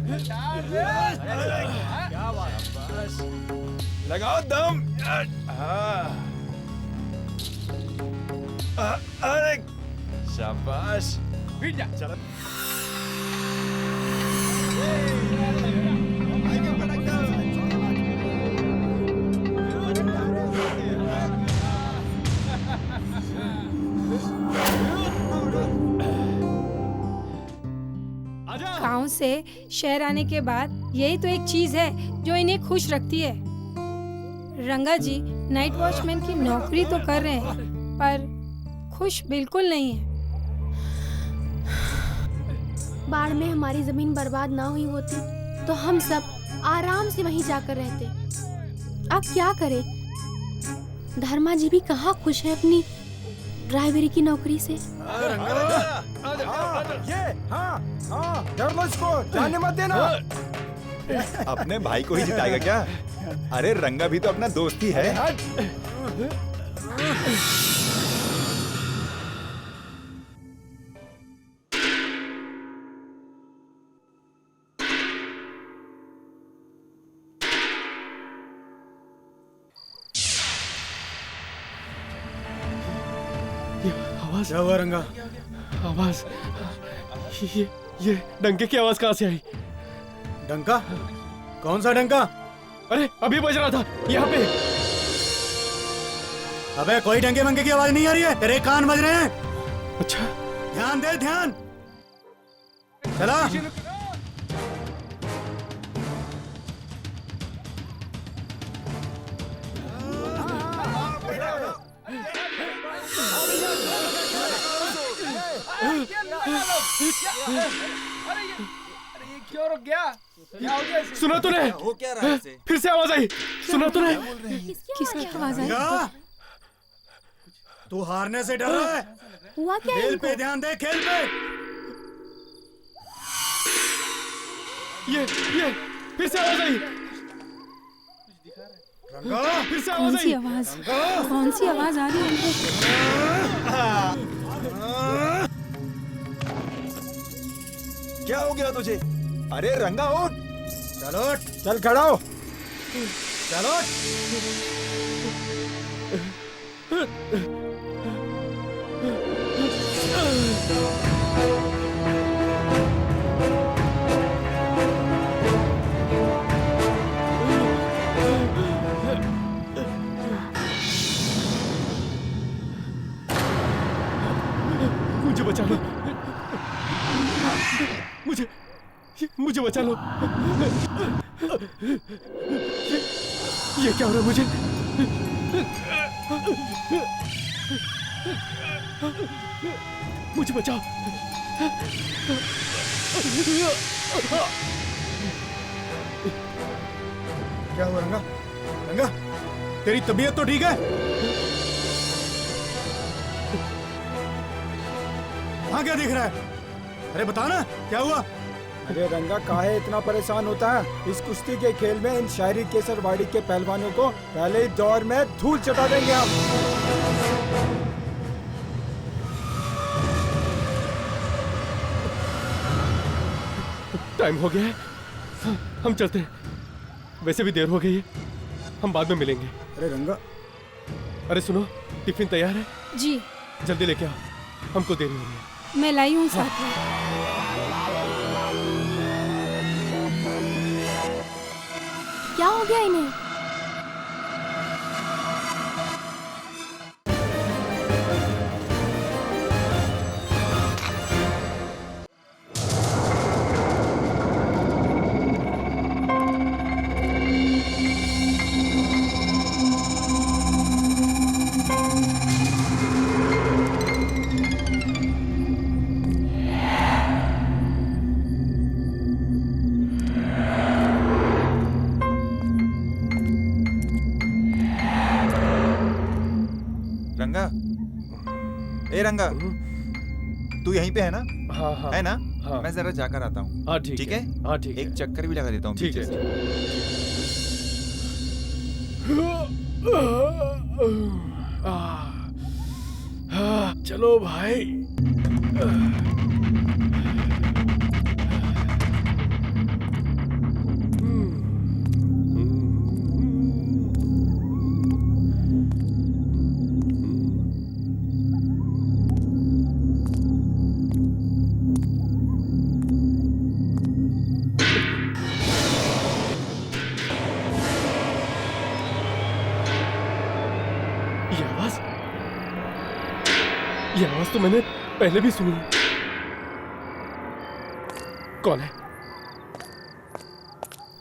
क्या बात है, लगाओ दम। अरे शाबाश। चलो गांव से शहर आने के बाद यही तो एक चीज है जो इन्हें खुश रखती है। रंगा जी नाइट वॉचमैन की नौकरी तो कर रहे हैं पर खुश बिल्कुल नहीं है। बाढ़ में हमारी जमीन बर्बाद ना हुई होती तो हम सब आराम से वहीं जाकर रहते। अब क्या करें, धर्मा जी भी कहाँ खुश है अपनी ड्राइवरी की नौकरी से। डर लो इसको, जाने मत देना। अपने भाई को ही जिताएगा क्या? अरे रंगा भी तो अपना दोस्त ही है। आवाज क्या हुआ रंगा? आवाज, ये डंके की आवाज कहाँ से आई? डंका? कौन सा डंका? अरे अभी बज रहा था यहाँ पे। अबे कोई डंके मंके की आवाज नहीं आ रही है, तेरे कान बज रहे हैं। अच्छा ध्यान दे, ध्यान। चला। क्यों रुक गया? क्या हो गया? सुना तूने? हो क्या रहा है इसे? फिर से आवाज आई, सुना तूने? किसकी आवाज आई? रंगा, तू हारने से डर रहा है? हुआ क्या खेल इनको? पे ध्यान दे, खेल पे। ये फिर से आवाज आई। रंगा, फिर से कौन आवाज सी आई। आवाज? कौन सी आवाज आ रही है? क्या हो गया तुझे? अरे रंगा उठ। चलो, चल खड़ा हो। चलो। मुझे बचा लो, मुझे बचा लो। ये क्या हो रहा है मुझे? मुझे बचाओ। क्या हुआ रंगा? रंगा, तेरी तबीयत तो ठीक है? वहाँ क्या दिख रहा है? अरे बता ना, क्या हुआ? अरे रंगा काहे इतना परेशान होता है? इस कुश्ती के खेल में इन शायरी केसरवाड़ी के पहलवानों को पहले ही दौर में धूल चटा देंगे हम। टाइम हो गया है, हम चलते हैं। वैसे भी देर हो गई है, हम बाद में मिलेंगे। अरे रंगा, अरे सुनो, टिफिन तैयार है? जी जल्दी लेके आओ, हमको देरी हो रही है। मैं लाई हूँ साथ में। क्या हो गया इन्हें? रंगा, ए रंगा, तू यहीं पे है ना? हाँ हाँ है ना? हाँ। मैं जरा जाकर आता हूँ। हाँ ठीक है। हाँ ठीक है। एक चक्कर भी लगा देता हूँ ठीक पीछे है। चलो भाई। ये आवाज तो मैंने पहले भी सुनी है। कौन है?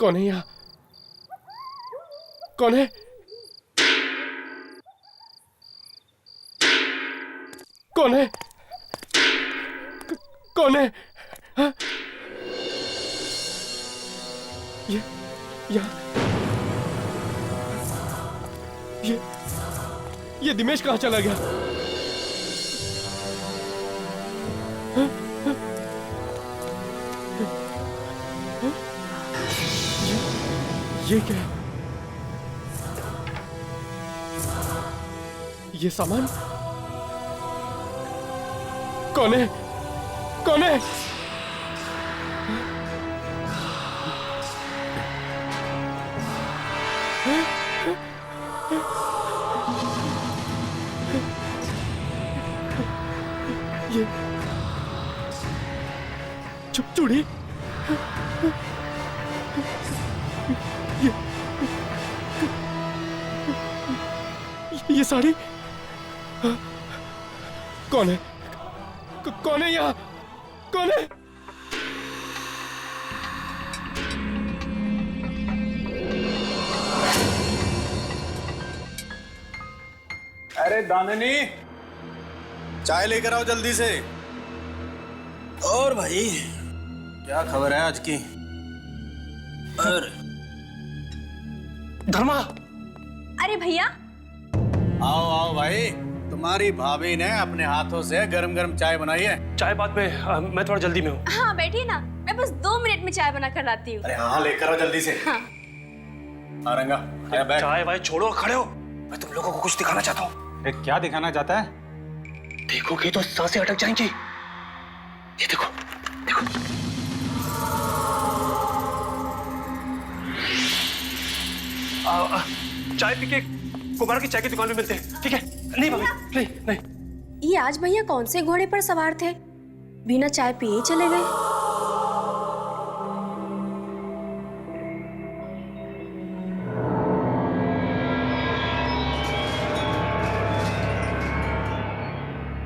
कौन है यहाँ? कौन है? कौन है? कौन है? हाँ? ये यहाँ ये दिमेश कहाँ चला गया? हाँ? हाँ? हाँ? ये क्या है? ये सामान कौन है? कौन है? ये चूड़ी, ये साड़ी, कौन है? कौन है यहाँ? कौन है? अरे दामिनी, चाय लेकर आओ जल्दी से। और भाई क्या खबर है आज की? धर्मा, अरे भैया, आओ आओ भाई, तुम्हारी भाभी ने अपने हाथों से गरम गरम चाय बनाई है। चाय बाद में, मैं थोड़ा जल्दी में हूँ। हाँ बैठिए ना, मैं बस 2 मिनट में चाय बना कर लाती हूँ। अरे हाँ, लेकर आओ जल्दी से। हाँ। रंगा, आया बैठ। चाय भाई छोड़ो, खड़े हो। मैं तुम लोगों को कुछ दिखाना चाहता हूँ। क्या दिखाना चाहता है? देखोगे तो सांसें अटक जाएंगी। ये देखो, देखो। चाय पी के कुमार की चाय की दुकान में मिलते हैं, ठीक है? नहीं भाभी, नहीं नहीं। ये आज भैया कौन से घोड़े पर सवार थे? बिना चाय पिए चले गए।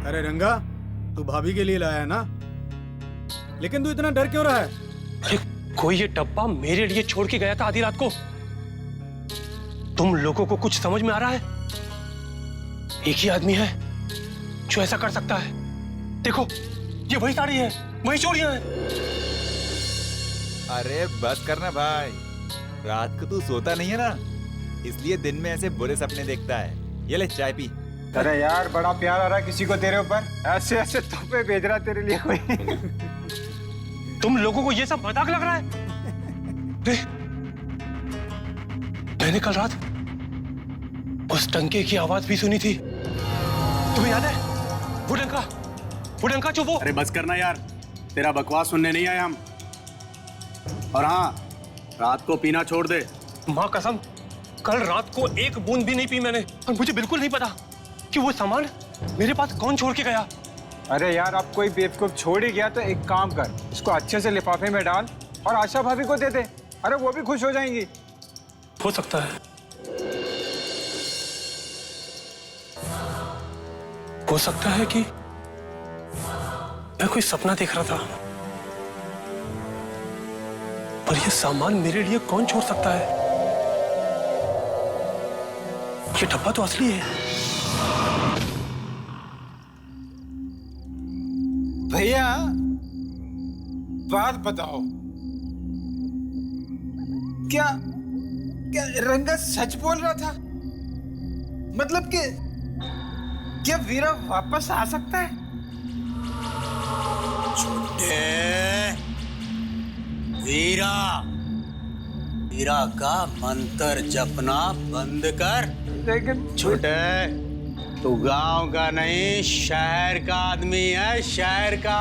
अरे रंगा, तू भाभी के लिए लाया है ना? लेकिन तू इतना डर क्यों रहा है? अरे कोई ये डब्बा मेरे लिए छोड़ के गया था आधी रात को। तुम लोगों को कुछ समझ में आ रहा है? एक ही आदमी है जो ऐसा कर सकता है। देखो, ये वही साड़ी है, वही चूड़ियां हैं। अरे बस करना भाई, रात को तू सोता नहीं है ना, इसलिए दिन में ऐसे बुरे सपने देखता है। ये ले चाय पी। अरे यार, बड़ा प्यार आ रहा है किसी को तेरे ऊपर। ऐसे ऐसे तोहफे भेज रहा है तेरे लिए कोई। तुम लोगों को ये सब मजाक लग रहा है? मैंने कल रात उस टंके की आवाज भी सुनी थी। तुम्हें याद है? वो डंका जो वो। अरे बस करना यार, तेरा बकवास सुनने नहीं आए हम। और हाँ, रात को पीना छोड़ दे। माँ कसम, कल रात को एक बूंद भी नहीं पी मैंने, और मुझे बिल्कुल नहीं पता कि वो सामान मेरे पास कौन छोड़ के गया। अरे यार, अब कोई बेवकूफ छोड़ ही गया तो एक काम कर, उसको अच्छे से लिफाफे में डाल और आशा भाभी को दे दे। अरे वो भी खुश हो जाएंगी। हो सकता है, हो सकता है कि मैं कोई सपना देख रहा था, पर ये सामान मेरे लिए कौन छोड़ सकता है? ये डब्बा तो असली है। भैया, बात बताओ, क्या क्या रंगा सच बोल रहा था? मतलब कि क्या वीरा वापस आ सकता है? वीरा का मंत्र जपना बंद कर। लेकिन छोटे, तू गांव का नहीं, शहर का आदमी है, शहर का।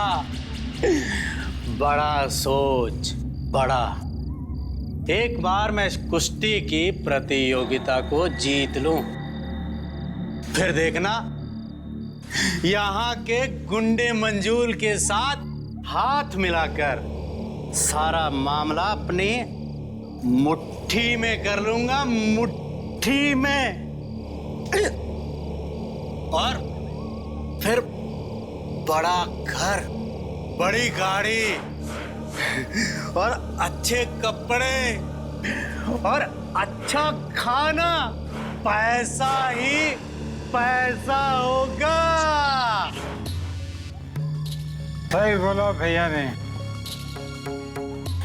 बड़ा सोच, बड़ा। एक बार मैं इस कुश्ती की प्रतियोगिता को जीत लूं, फिर देखना यहाँ के गुंडे मंजूल के साथ हाथ मिलाकर सारा मामला अपनी मुट्ठी में कर लूंगा, मुट्ठी में। और फिर बड़ा घर, बड़ी गाड़ी और अच्छे कपड़े और अच्छा खाना, पैसा ही पैसा होगा। सही बोला भैया ने।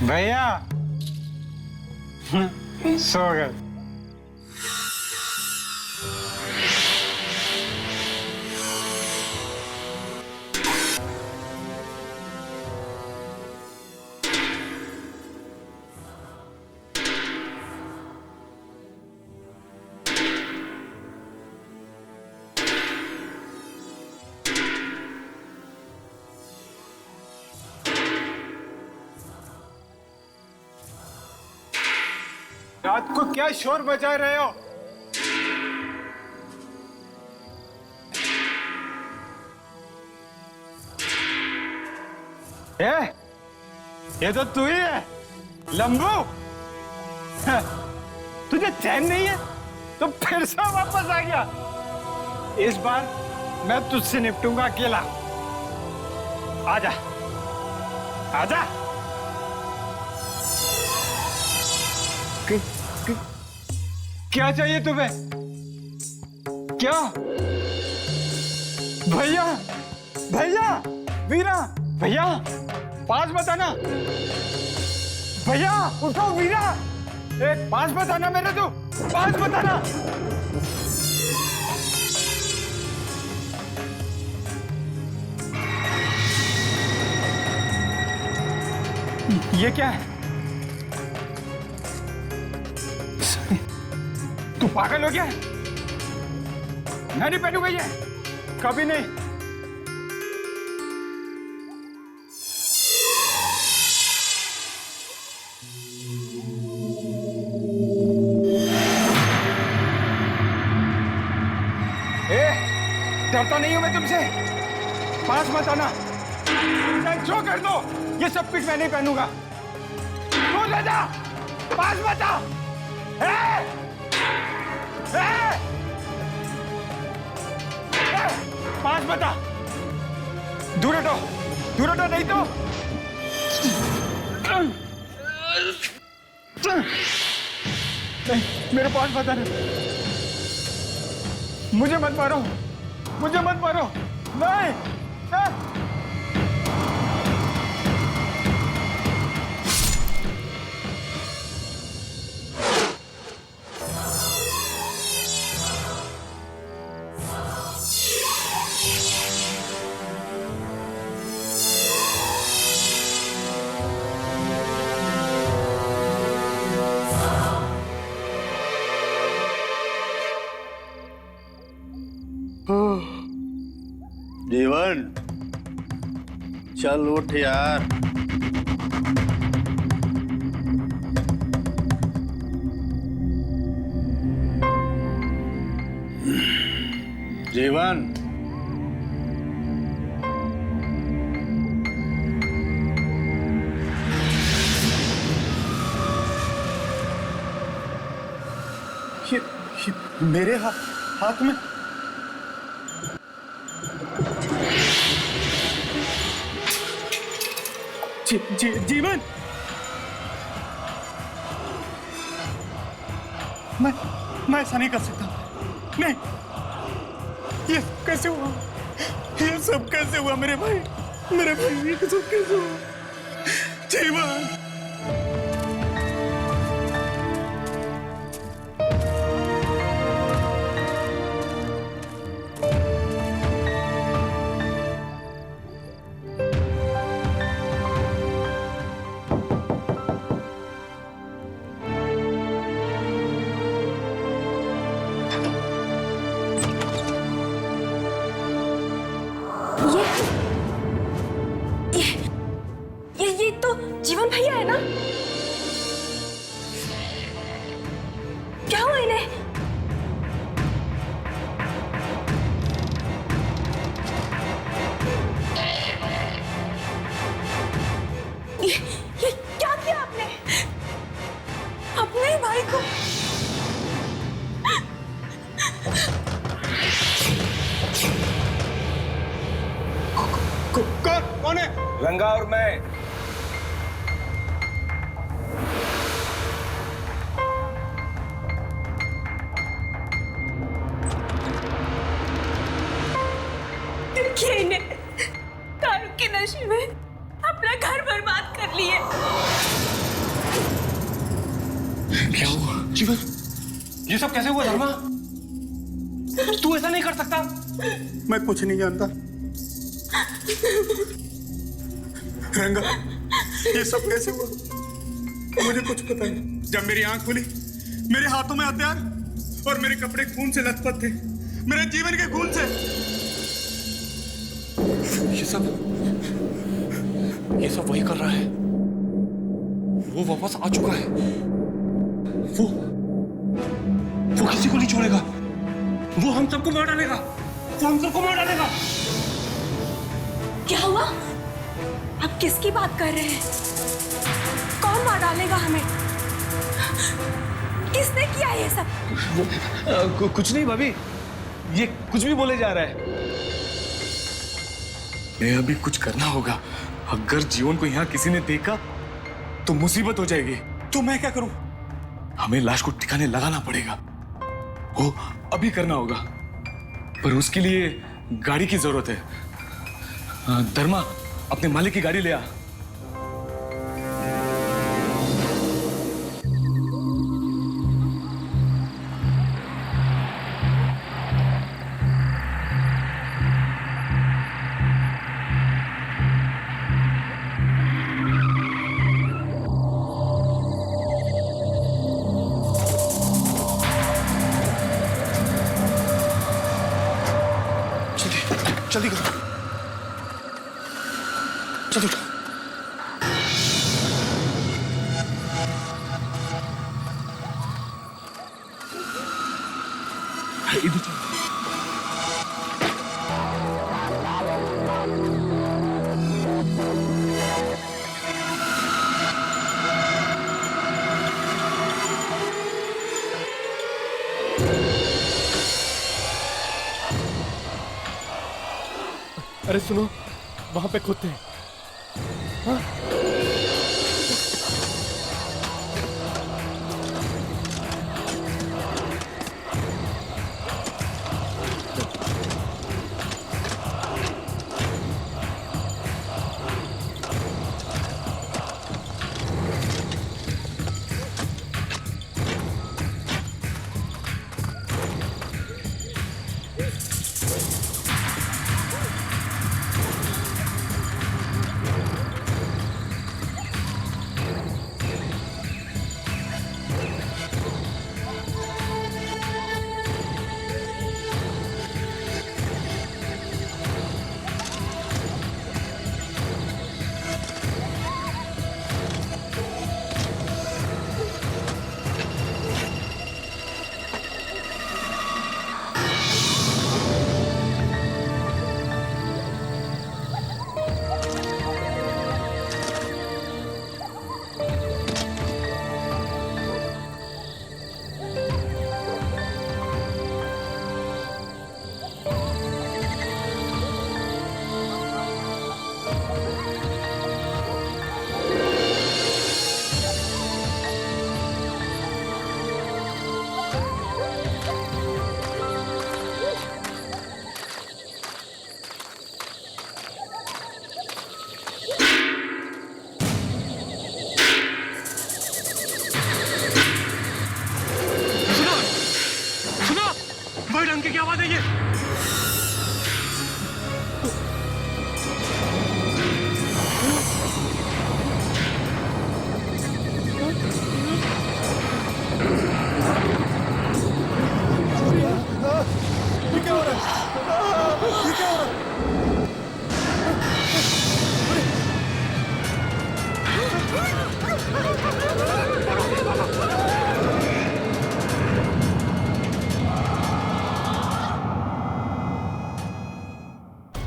भैया सो गए। रात को क्या शोर बजा रहे हो? ये तो तू ही है लंबू। तुझे चैन नहीं है तो फिर से वापस आ गया। इस बार मैं तुझसे निपटूंगा अकेला। आजा आजा। क्या चाहिए तुम्हें? क्या? भैया भैया वीरा भैया पास बताना। भैया उठो वीरा। पास बताना मेरे तो, पास बताना। ये क्या है? तू पागल हो गया? मैं नहीं पहनूंगा ये, कभी नहीं। डरता नहीं हूं मैं तुमसे। पास मत आना। जो कर दो, ये सब कुछ मैं नहीं पहनूंगा। तू ले जा, पास मत आ। पास बता। दूर हटो नहीं तो। नहीं, मेरे पास बता नहीं। मुझे मत मारो, मुझे मत मारो। नहीं जीवन, चल उठ यार। जीवन, ये मेरे हाथ में जीवन, मैं ऐसा नहीं कर सकता। नहीं, ये कैसे हुआ? ये सब कैसे हुआ मेरे भाई? ये सब कैसे हुआ? जीवन, ये तो जीवन भैया है रंगा और मैं। देखिए इन्हें दारू के नशे में अपना घर बर्बाद कर लिए। क्या हुआ जीवन? ये सब कैसे हुआ धर्मा? तू ऐसा नहीं कर सकता। मैं कुछ नहीं जानता रंगा, ये सब कैसे हुआ मुझे कुछ पता नहीं। जब मेरी आंख खुली, मेरे हाथों में हथियार और मेरे कपड़े खून से लथपथ थे, मेरे जीवन के खून से। ये सब वही कर रहा है। वो वापस आ चुका है। वो किसी को नहीं छोड़ेगा। वो हम सबको मार डालेगा। वो हम सबको मार डालेगा। क्या हुआ? आप किसकी बात कर रहे हैं? कौन मार डालेगा हमें? किसने किया ये सब? कुछ नहीं भाभी, ये कुछ भी बोले जा रहा है। मैं अभी कुछ करना होगा। अगर जीवन को यहाँ किसी ने देखा तो मुसीबत हो जाएगी। तो मैं क्या करूं? हमें लाश को ठिकाने लगाना पड़ेगा। वो अभी करना होगा, पर उसके लिए गाड़ी की जरूरत है। धर्मा, अपने मालिक की गाड़ी ले आ। जल्दी करो। चलो इधर चल। अरे सुनो, वहां पे कुत्ते हैं। हाँ? की आवाज है ये।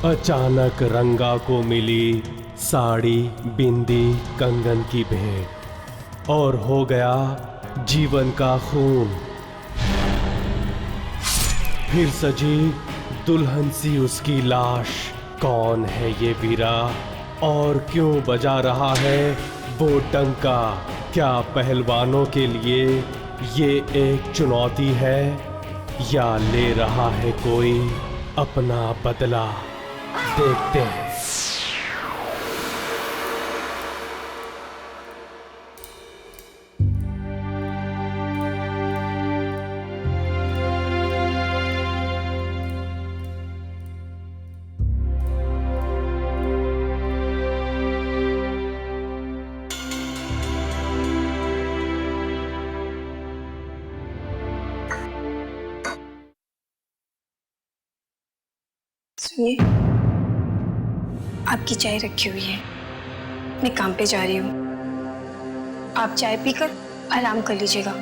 अचानक रंगा को मिली साड़ी, बिंदी, कंगन की भेंट और हो गया जीवन का खून। फिर सजी दुल्हन सी उसकी लाश। कौन है ये वीरा? और क्यों बजा रहा है वो डंका? क्या पहलवानों के लिए ये एक चुनौती है या ले रहा है कोई अपना बदला? देखते हैं। सुनिए, आपकी चाय रखी हुई है, मैं काम पे जा रही हूँ। आप चाय पीकर आराम कर लीजिएगा।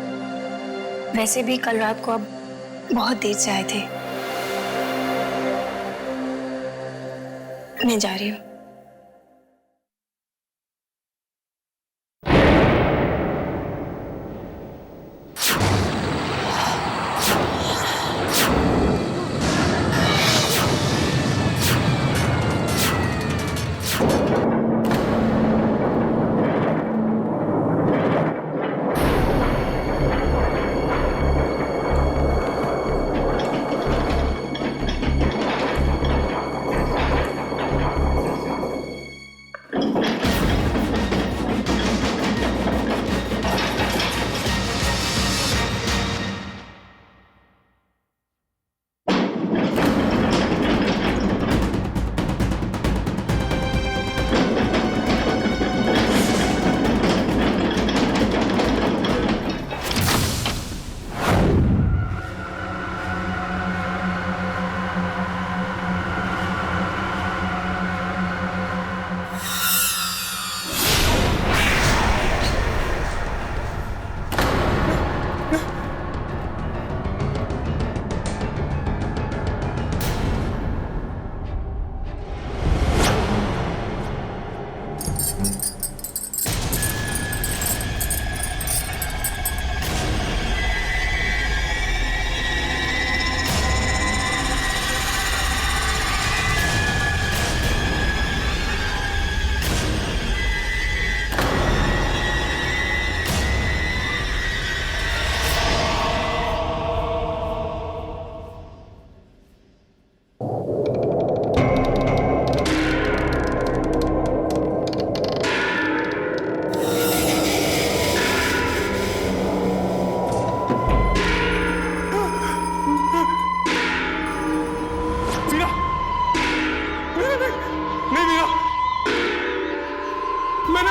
वैसे भी कल रात को आप बहुत देर से आए थे। मैं जा रही हूँ।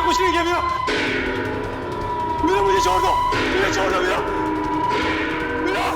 कुछ नहीं किया मीरा। मीरा मुझे छोड़ दो, मुझे छोड़ दो मीरा। मीरा,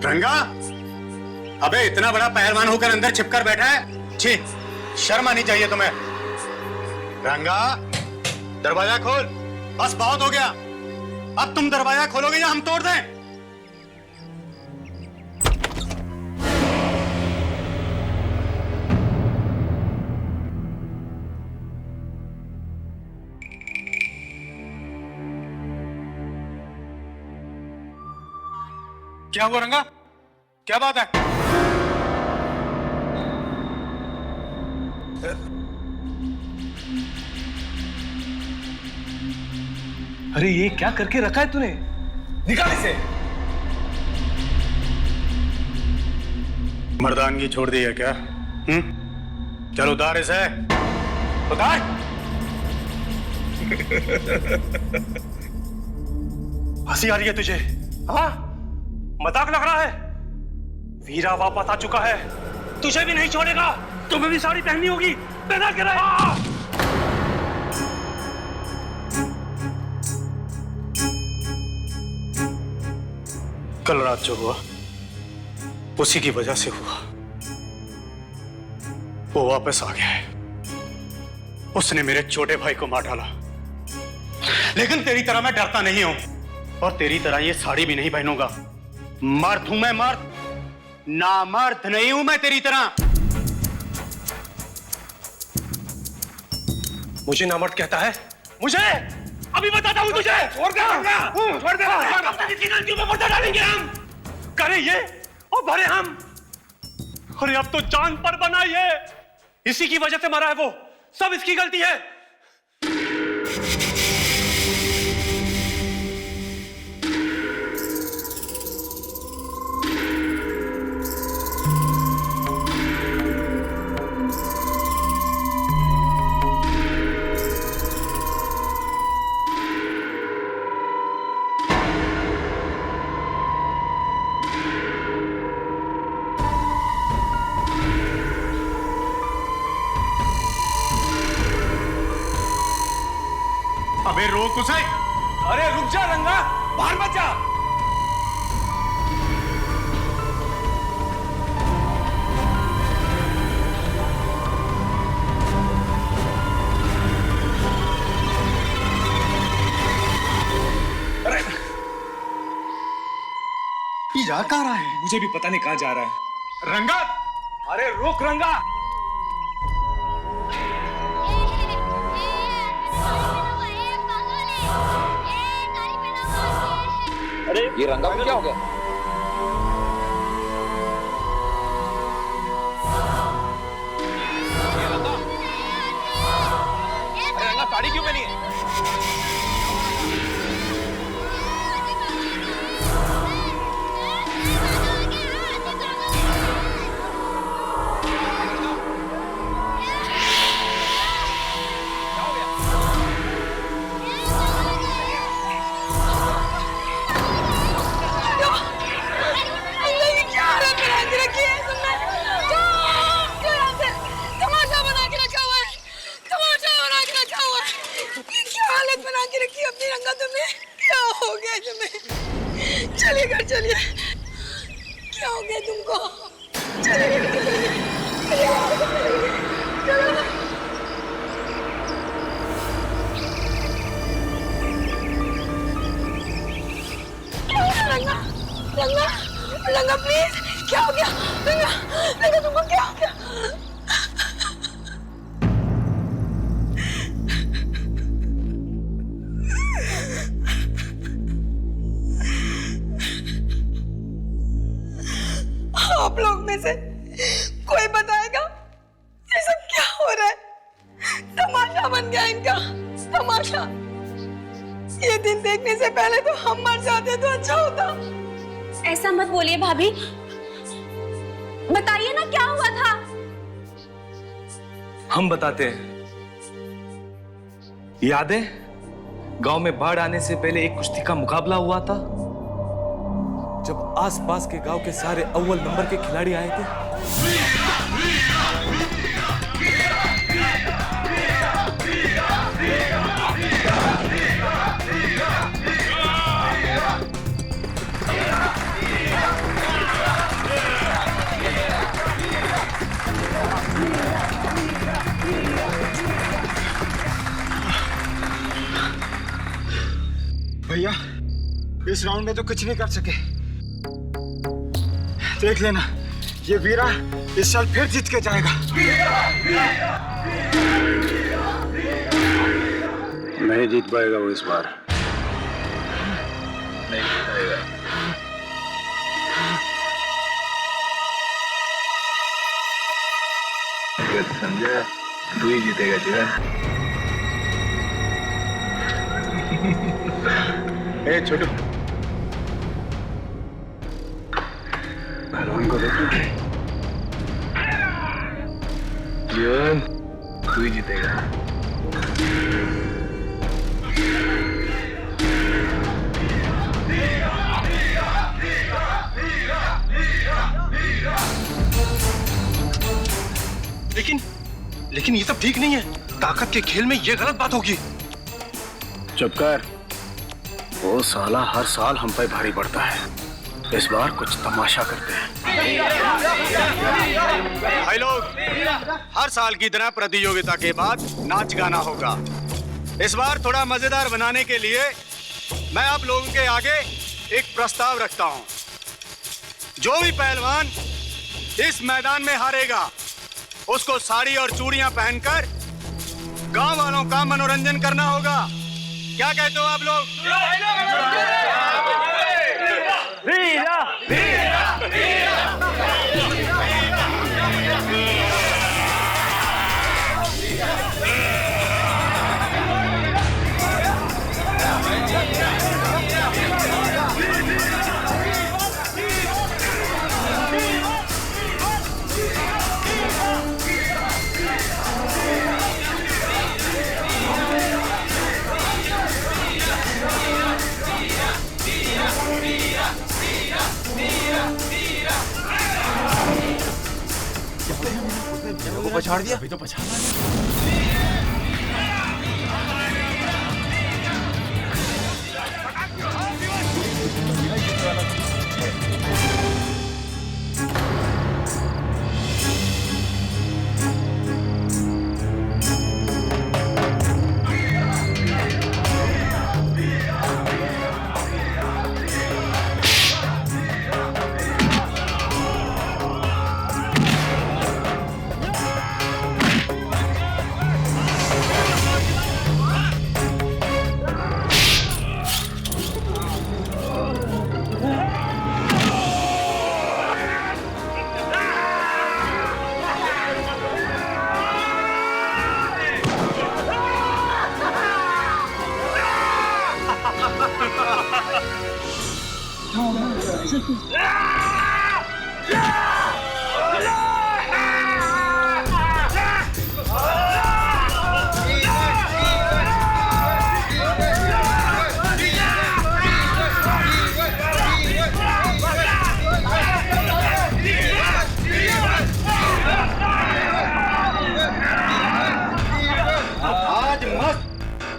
रंगा, अबे इतना बड़ा पहलवान होकर अंदर छिपकर बैठा है। छी, शर्म आनी चाहिए तुम्हें। रंगा, दरवाजा खोल। बस बहुत हो गया। अब तुम दरवाजा खोलोगे या हम तोड़ दें? क्या हुआ रंगा? क्या बात है? अरे ये क्या करके रखा है तूने? निकाल इसे। मर्दानगी छोड़ दी है क्या? चलो उतार इसे, उतार। हंसी आ रही है तुझे? हाँ, मजाक लग रहा है? वीरा वापस आ चुका है, तुझे भी नहीं छोड़ेगा। तुम्हें भी साड़ी पहननी होगी। पहना के रहा। कल रात जो हुआ उसी की वजह से हुआ। वो वापस आ गया है। उसने मेरे छोटे भाई को मार डाला, लेकिन तेरी तरह मैं डरता नहीं हूं और तेरी तरह ये साड़ी भी नहीं पहनूंगा। मर्द हूं मैं, मर्द, नामर्द नहीं हूं मैं तेरी तरह। मुझे नामर्द कहता है? मुझे अभी बताता हूं तुझे। छोड़ दे, छोड़ दे। किसकी गलतियों पे पर्दा डालेंगे हम? करे ये और भरे हम। अरे अब तो जान पर बना ये, इसी की वजह से मरा है वो, सब इसकी गलती है। अबे रोक उसे। अरे रुक जा रंगा, बाहर मत जा। अरे ये जा कहाँ रहा है? मुझे भी पता नहीं कहाँ जा रहा है। रंगा, अरे रुक रंगा। अरे ये रंगा को क्या हो गया? अरे रंगा साड़ी क्यों पहनी है? चलिए घर चलिए, क्या हो गया तुमको? चलिए रंगा, रंगा, रंगा प्लीज, क्या हो गया? रंगा, रंगा तुमको क्या हो गया? आप लोग में से कोई बताएगा ये सब क्या हो रहा है? तमाशा बन गया इनका, तमाशा। ये दिन देखने से पहले तो हम मर जाते तो अच्छा होता। ऐसा मत बोलिए भाभी, बताइए ना क्या हुआ था। हम बताते हैं। याद है गांव में बाढ़ आने से पहले एक कुश्ती का मुकाबला हुआ था, जब आसपास के गांव के सारे अव्वल नंबर के खिलाड़ी आए थे। भैया इस राउंड में तो कुछ नहीं कर सके। देख लेना, ये वीरा इस साल फिर जीत के जाएगा। नहीं जीत पाएगा वो इस बार, नहीं जीत पाएगा। समझा, तू ही जीतेगा जीवन। ए छोटू, पहलवान को देखो। जीवन तू ही जीतेगा। लेकिन ये सब ठीक नहीं है। ताकत के खेल में ये गलत बात होगी। चुप कर। वो साला हर साल हम पे भारी पड़ता है। इस बार कुछ तमाशा करते हैं। भाई लोग, हर साल की तरह प्रतियोगिता के बाद नाच गाना होगा। इस बार थोड़ा मजेदार बनाने के लिए मैं आप लोगों के आगे एक प्रस्ताव रखता हूं। जो भी पहलवान इस मैदान में हारेगा उसको साड़ी और चूड़ियां पहनकर गांव वालों का मनोरंजन करना होगा। क्या कहते हो आप लोग? वीरा, वीरा, वीरा। को पछाड़ दिया। अभी तो पछाड़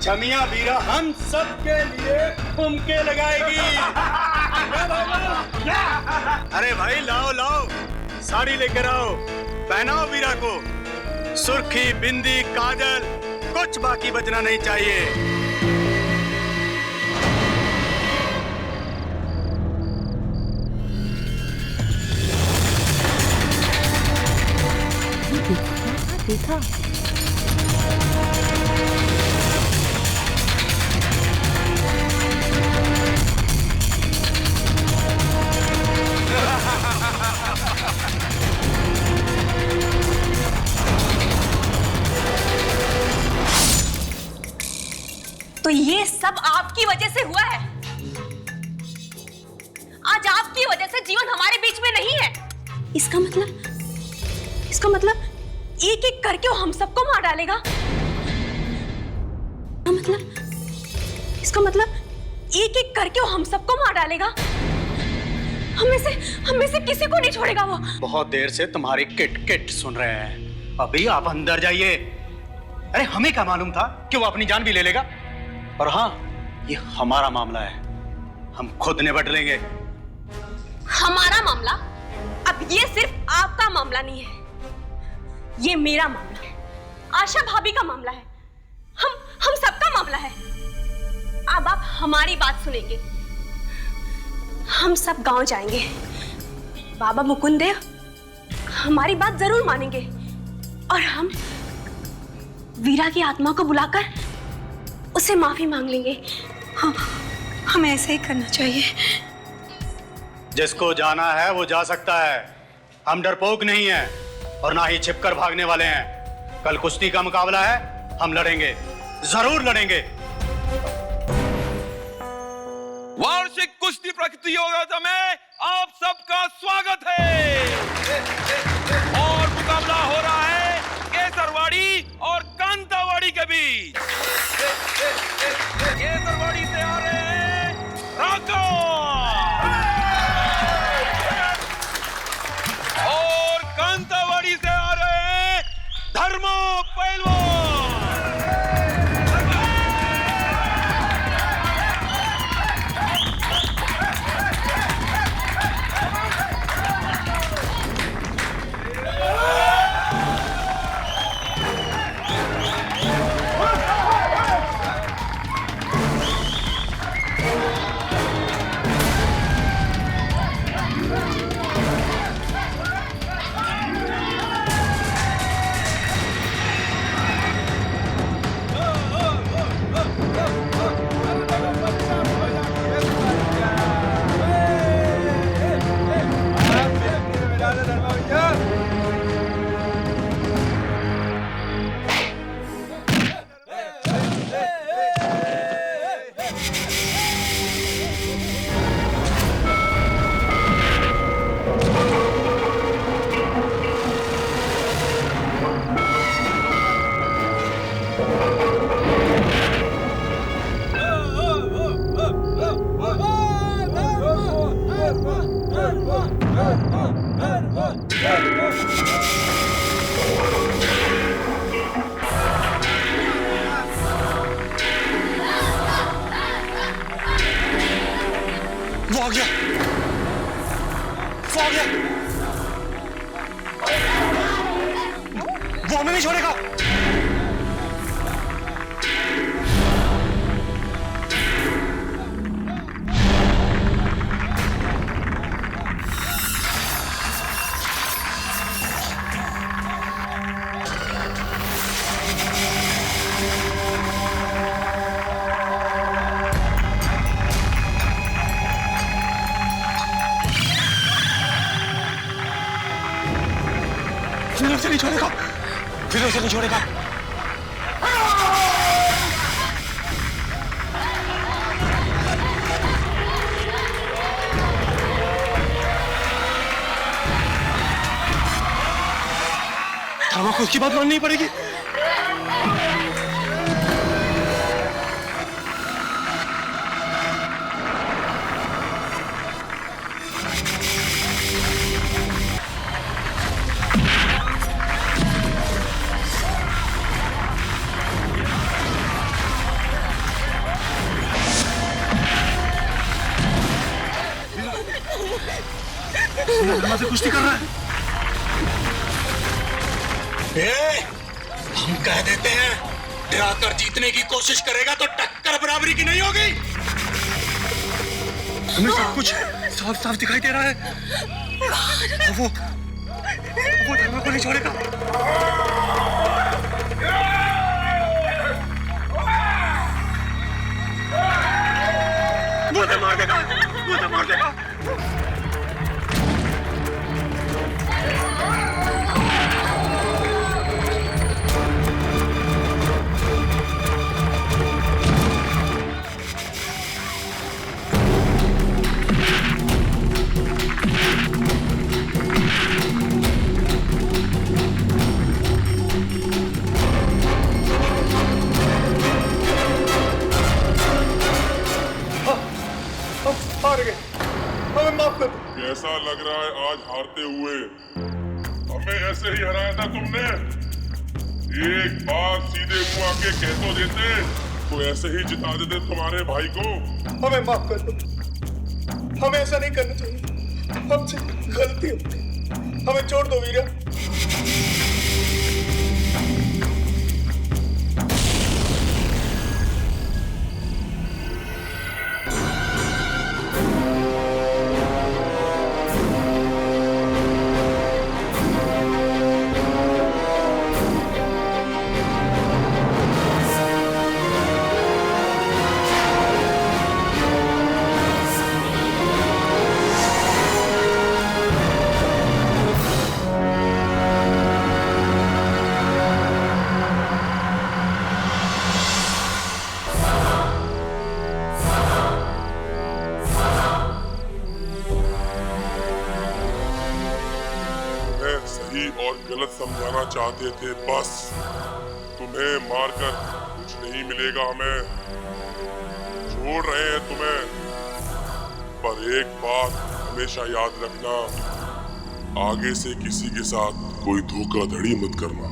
छमिया वीरा हम सब के लिए ठुमके लगाएगी। अरे भाई लाओ लाओ, साड़ी लेकर आओ, पहनाओ वीरा को। सुर्खी, बिंदी, काजल, कुछ बाकी बचना नहीं चाहिए। देखा तो ये सब आपकी वजह से हुआ है। आज आपकी वजह से जीवन हमारे बीच में नहीं है। इसका मतलब एक एक करके वो हम सबको मार डालेगा। इसका मतलब एक एक करके वो हम सबको मार डालेगा। हम में से किसी को नहीं छोड़ेगा वो। बहुत देर से तुम्हारी किट किट सुन रहे हैं, अभी आप अंदर जाइए। अरे हमें क्या मालूम था कि वो अपनी जान भी ले लेगा। और हाँ, ये हमारा मामला है, हम खुद निपट लेंगे। हमारा मामला? अब ये सिर्फ आपका मामला नहीं है, ये मेरा मामला है, आशा भाभी का मामला है, हम सबका मामला है। अब आप हमारी बात सुनेंगे। हम सब गांव जाएंगे, बाबा मुकुंददेव हमारी बात जरूर मानेंगे और हम वीरा की आत्मा को बुलाकर उसे माफी मांग लेंगे। हमें ऐसे ही करना चाहिए। जिसको जाना है वो जा सकता है। हम डरपोक नहीं हैं और ना ही छिपकर भागने वाले हैं। कल कुश्ती का मुकाबला है, हम लड़ेंगे, जरूर लड़ेंगे। वार्षिक कुश्ती प्रतियोगिता में आप सबका स्वागत है। और मुकाबला हो रहा है केसरवाड़ी और कांतावाड़ी के बीच। केसरवाड़ी से आ रहे हैं राघव और कांतावाड़ी से आ रहे हैं धर्मा पहलवान। वो आ गया। वो हमें नहीं छोड़ेगा। फिर उसे नहीं छोड़ेगा, फिर उसे नहीं छोड़ेगा। धर्मा को उसकी बात माननी पड़ेगी। धर्मा से कुश्ती कर रहा है। हम कह देते हैं, डराकर जीतने की कोशिश करेगा तो टक्कर बराबरी की नहीं होगी। हमें सब कुछ साफ साफ दिखाई दे रहा है। वो धर्मा को नहीं छोड़ेगा। वो तो मार देगा, वो तो मार देगा। कैसा लग रहा है आज हारते हुए? हमें ऐसे ही हराया था तुमने। एक बार सीधे मुंह आके कह तो देते तो ऐसे ही जिता देते तुम्हारे भाई को। हमें माफ कर दो, हमें ऐसा नहीं करना चाहिए, हमसे गलती हो गई, हमें छोड़ दो वीरा। सही और गलत समझाना चाहते थे, बस तुम्हें मारकर कुछ नहीं मिलेगा। हमें छोड़ रहे हैं तुम्हें, पर एक बात हमेशा याद रखना, आगे से किसी के साथ कोई धोखाधड़ी मत करना।